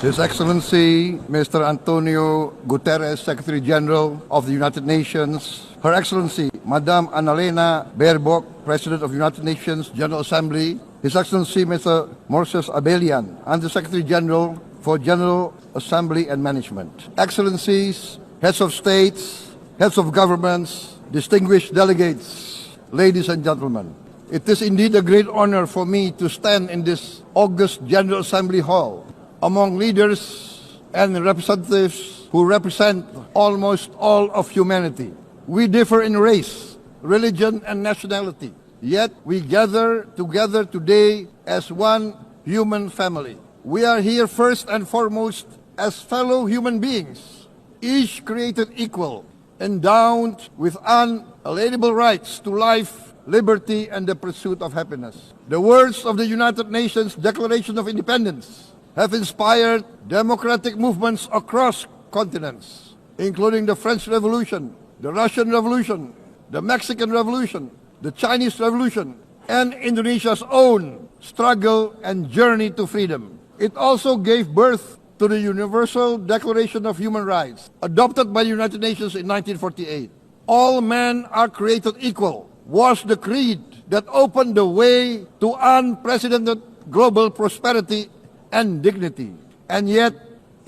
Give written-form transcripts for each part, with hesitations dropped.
His Excellency Mr. Antonio Guterres, Secretary General of the United Nations, Her Excellency Madame Annalena Baerbock, President of the United Nations General Assembly, His Excellency Mr. Moses Abelian, Under-Secretary General for General Assembly and Management, Excellencies, Heads of States, Heads of Governments, distinguished delegates, ladies and gentlemen. It is indeed a great honor for me to stand in this august General Assembly Hall among leaders and representatives who represent almost all of humanity. We differ in race, religion, and nationality, yet we gather together today as one human family. We are here first and foremost as fellow human beings, each created equal, endowed with unalienable rights to life, liberty, and the pursuit of happiness. The words of the United Nations Declaration of Independence have inspired democratic movements across continents, including the French Revolution, the Russian Revolution, the Mexican Revolution, the Chinese Revolution, and Indonesia's own struggle and journey to freedom. It also gave birth to the Universal Declaration of Human Rights, adopted by the United Nations in 1948. All men are created equal was the creed that opened the way to unprecedented global prosperity and dignity. And yet,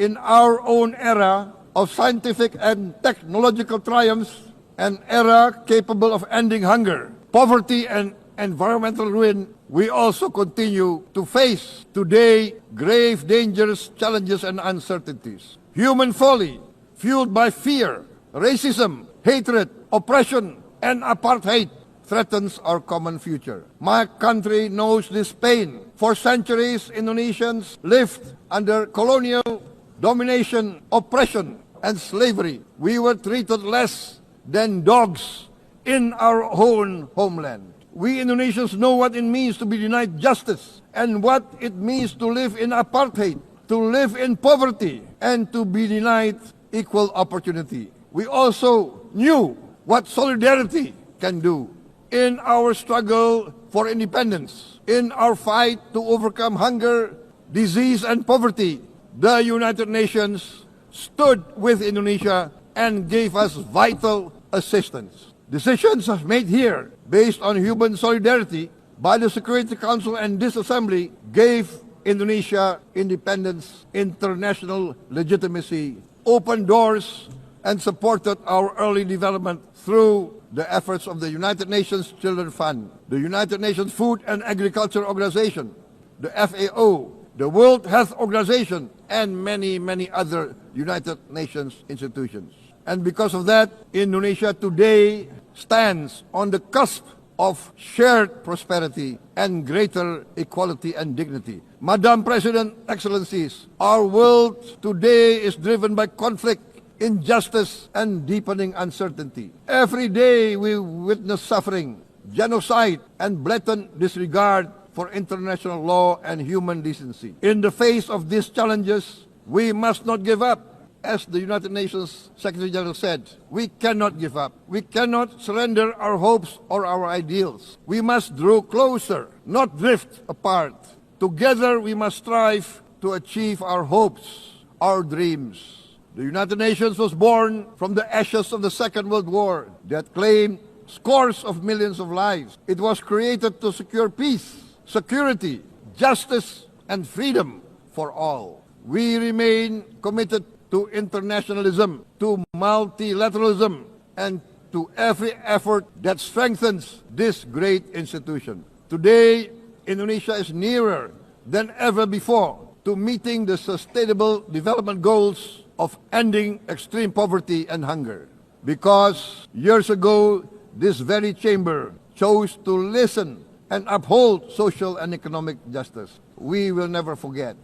in our own era of scientific and technological triumphs, an era capable of ending hunger, poverty, and environmental ruin, we also continue to face today grave dangers, challenges, and uncertainties. Human folly, fueled by fear, racism, hatred, oppression, and apartheid, threatens our common future. My country knows this pain. For centuries, Indonesians lived under colonial domination, oppression, and slavery. We were treated less than dogs in our own homeland. We Indonesians know what it means to be denied justice and what it means to live in apartheid, to live in poverty, and to be denied equal opportunity. We also knew what solidarity can do. In our struggle for independence, in our fight to overcome hunger, disease, and poverty, the United Nations stood with Indonesia and gave us vital assistance. Decisions made here based on human solidarity by the Security Council and this Assembly gave Indonesia independence, international legitimacy, opened doors, and supported our early development through the efforts of the United Nations Children Fund, the United Nations Food and Agriculture Organization, the FAO, the World Health Organization, and many, many other United Nations institutions. And because of that, Indonesia today stands on the cusp of shared prosperity and greater equality and dignity. Madam President, Excellencies, our world today is driven by conflict, injustice, and deepening uncertainty. Every day we witness suffering, genocide, and blatant disregard for international law and human decency. In the face of these challenges, we must not give up. As the United Nations Secretary General said, we cannot give up. We cannot surrender our hopes or our ideals. We must draw closer, not drift apart. Together we must strive to achieve our hopes, our dreams. The United Nations was born from the ashes of the Second World War that claimed scores of millions of lives. It was created to secure peace, security, justice, and freedom for all. We remain committed to internationalism, to multilateralism, and to every effort that strengthens this great institution. Today, Indonesia is nearer than ever before to meeting the Sustainable Development Goals of ending extreme poverty and hunger. Because years ago, this very chamber chose to listen and uphold social and economic justice. We will never forget.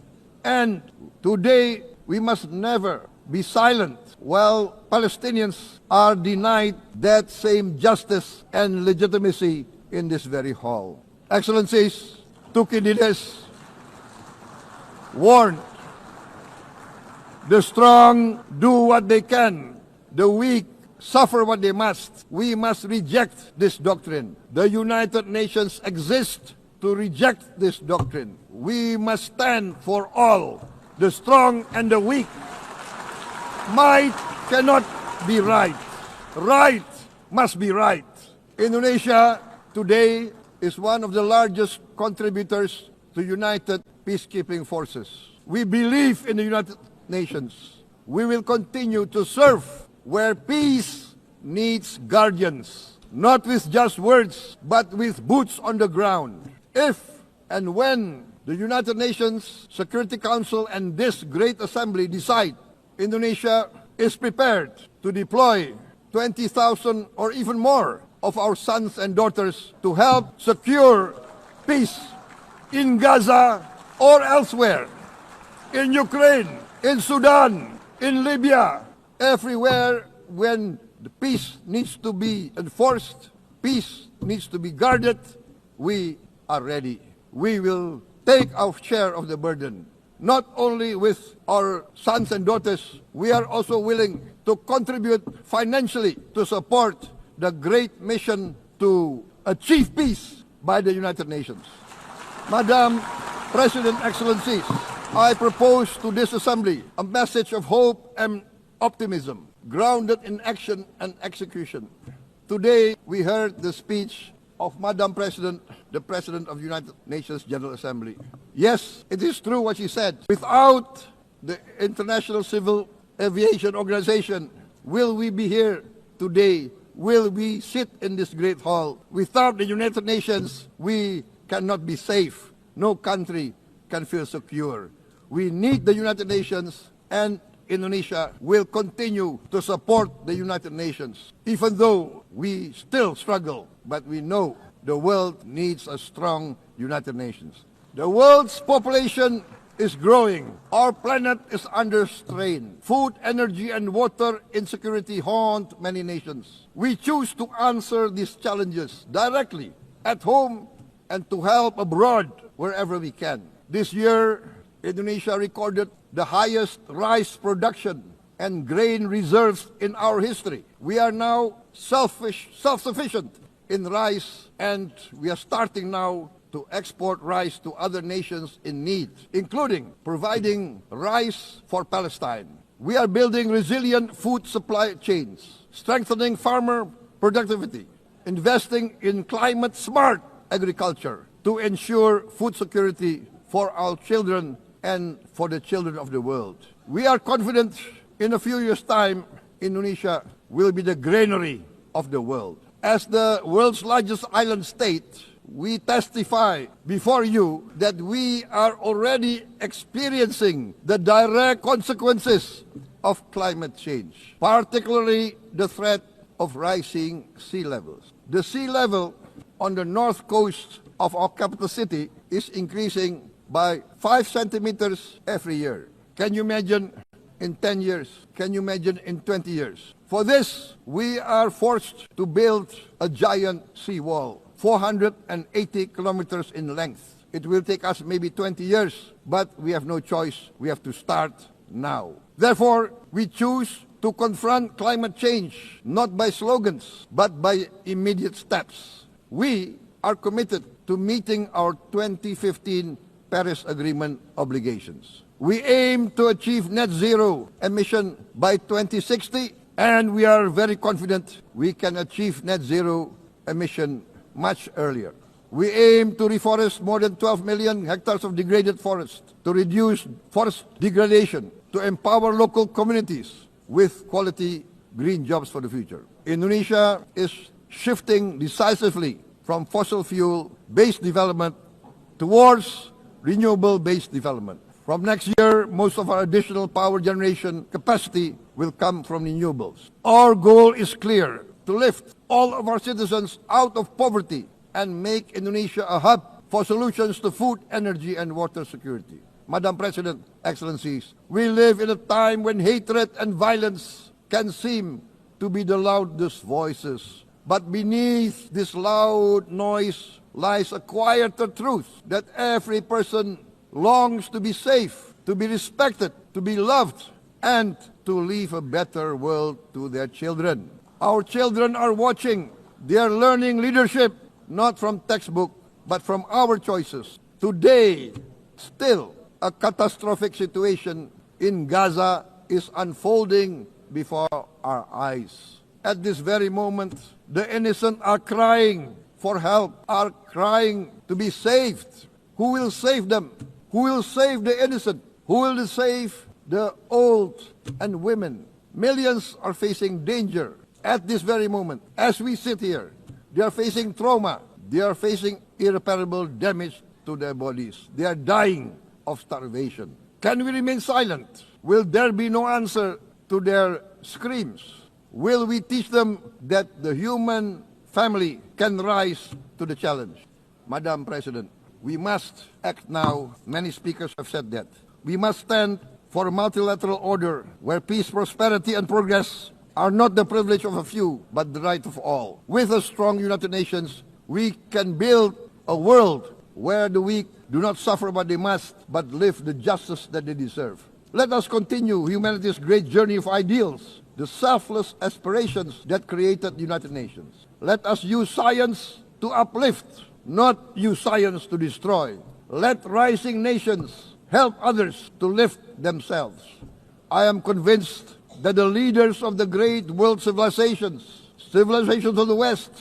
And today, we must never be silent while Palestinians are denied that same justice and legitimacy in this very hall. Excellencies, Thucydides warned, the strong do what they can, the weak suffer what they must. We must reject this doctrine. The United Nations exist to reject this doctrine. We must stand for all the strong and the weak. Might cannot be right. Right must be right. Indonesia today is one of the largest contributors to united peacekeeping forces. We believe in the United Nations. We will continue to serve where peace needs guardians, not with just words, but with boots on the ground. If and when the United Nations Security Council and this great assembly decide Indonesia is prepared to deploy 20,000 or even more of our sons and daughters to help secure peace in Gaza or elsewhere, in Ukraine, in Sudan, in Libya, everywhere when the peace needs to be enforced, peace needs to be guarded, we are ready. We will take our share of the burden. Not only with our sons and daughters, we are also willing to contribute financially to support the great mission to achieve peace by the United Nations. Madam President, Excellencies, I propose to this Assembly a message of hope and optimism, grounded in action and execution. Today, we heard the speech of Madam President, the President of the United Nations General Assembly. Yes, it is true what she said. Without the International Civil Aviation Organization, will we be here today? Will we sit in this great hall? Without the United Nations, we cannot be safe. No country can feel secure. We need the United Nations, and Indonesia will continue to support the United Nations, even though we still struggle. But we know the world needs a strong United Nations. The world's population is growing. Our planet is under strain. Food, energy, and water insecurity haunt many nations. We choose to answer these challenges directly at home and to help abroad wherever we can. This year, Indonesia recorded the highest rice production and grain reserves in our history. We are now self-sufficient in rice, and we are starting now to export rice to other nations in need, including providing rice for Palestine. We are building resilient food supply chains, strengthening farmer productivity, investing in climate-smart agriculture to ensure food security for our children and for the children of the world. We are confident in a few years' time, Indonesia will be the granary of the world. As the world's largest island state, we testify before you that we are already experiencing the direct consequences of climate change, particularly the threat of rising sea levels. The sea level on the north coast of our capital city is increasing by 5 centimeters every year. Can you imagine in 10 years? Can you imagine in 20 years? For this, we are forced to build a giant seawall, 480 kilometers in length. It will take us maybe 20 years, but we have no choice. We have to start now. Therefore, we choose to confront climate change, not by slogans, but by immediate steps. We are committed to meeting our 2015 Paris Agreement obligations. We aim to achieve net zero emission by 2060, and we are very confident we can achieve net zero emission much earlier. We aim to reforest more than 12 million hectares of degraded forest, to reduce forest degradation, to empower local communities with quality green jobs for the future. Indonesia is shifting decisively from fossil fuel-based development towards renewable-based development. From next year, most of our additional power generation capacity will come from renewables. Our goal is clear: to lift all of our citizens out of poverty and make Indonesia a hub for solutions to food, energy, and water security. Madam President, Excellencies, we live in a time when hatred and violence can seem to be the loudest voices. But beneath this loud noise lies a quieter truth that every person longs to be safe, to be respected, to be loved, and to leave a better world to their children. Our children are watching. They are learning leadership, not from textbook, but from our choices. Today, still, a catastrophic situation in Gaza is unfolding before our eyes. At this very moment, the innocent are crying for help, are crying to be saved. Who will save them? Who will save the innocent? Who will save the old and women? Millions are facing danger at this very moment. As we sit here, they are facing trauma. They are facing irreparable damage to their bodies. They are dying of starvation. Can we remain silent? Will there be no answer to their screams? Will we teach them that the human family can rise to the challenge? Madam President, we must act now. Many speakers have said that. We must stand for a multilateral order where peace, prosperity, and progress are not the privilege of a few, but the right of all. With a strong United Nations, we can build a world where the weak do not suffer what they must, but live the justice that they deserve. Let us continue humanity's great journey of ideals, the selfless aspirations that created the United Nations. Let us use science to uplift, not use science to destroy. Let rising nations help others to lift themselves. I am convinced that the leaders of the great world civilizations of the West,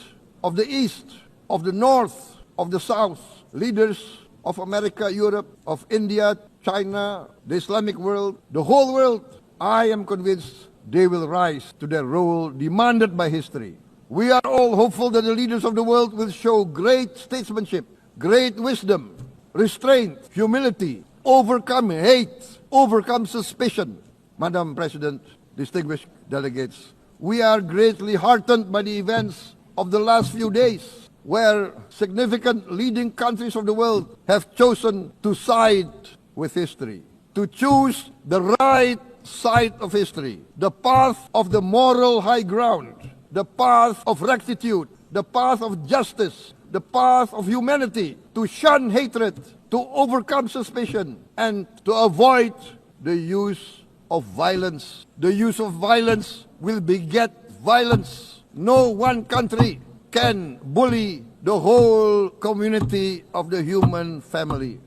of the East, of the North, of the South, leaders of America, Europe, of India, China, the Islamic world, the whole world, I am convinced they will rise to their role demanded by history. We are all hopeful that the leaders of the world will show great statesmanship, great wisdom, restraint, humility, overcome hate, overcome suspicion. Madam President, distinguished delegates, we are greatly heartened by the events of the last few days, where significant leading countries of the world have chosen to side with history, to choose the right side of history, the path of the moral high ground, the path of rectitude, the path of justice, the path of humanity, to shun hatred, to overcome suspicion, and to avoid the use of violence. The use of violence will beget violence. No one country can bully the whole community of the human family.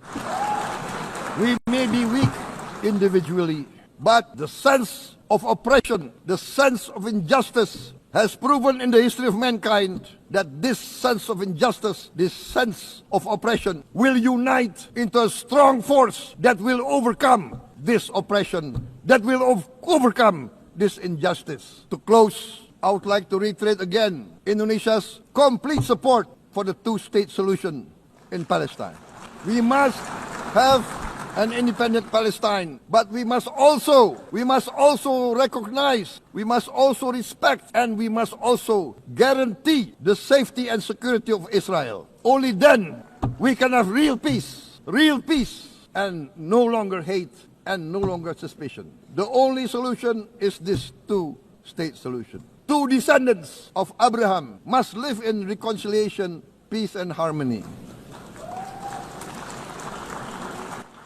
We may be weak individually, but the sense of oppression, the sense of injustice has proven in the history of mankind that this sense of injustice, this sense of oppression will unite into a strong force that will overcome this oppression, that will overcome this injustice. To close, I would like to reiterate again Indonesia's complete support for the two-state solution in Palestine. We must have an independent Palestine, but we must also recognize, we must also respect, and we must also guarantee the safety and security of Israel. Only then we can have real peace, and no longer hate and no longer suspicion. The only solution is this two-state solution. Two descendants of Abraham must live in reconciliation, peace, and harmony.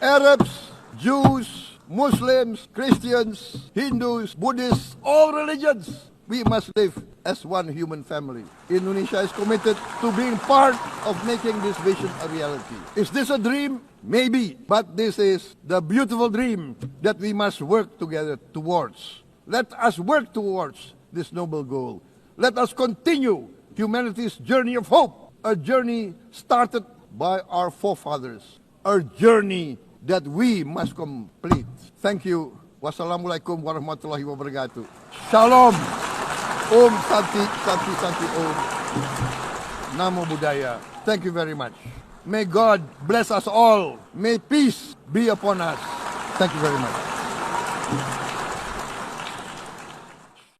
Arabs, Jews, Muslims, Christians, Hindus, Buddhists, all religions, we must live as one human family. Indonesia is committed to being part of making this vision a reality. Is this a dream? Maybe, but this is the beautiful dream that we must work together towards. Let us work towards this noble goal. Let us continue humanity's journey of hope, a journey started by our forefathers, a journey that we must complete. Thank you. Wassalamualaikum warahmatullahi wabarakatuh. Shalom. Om Santi, Santi, Santi Om. Namo Buddhaya. Thank you very much. May God bless us all. May peace be upon us. Thank you very much.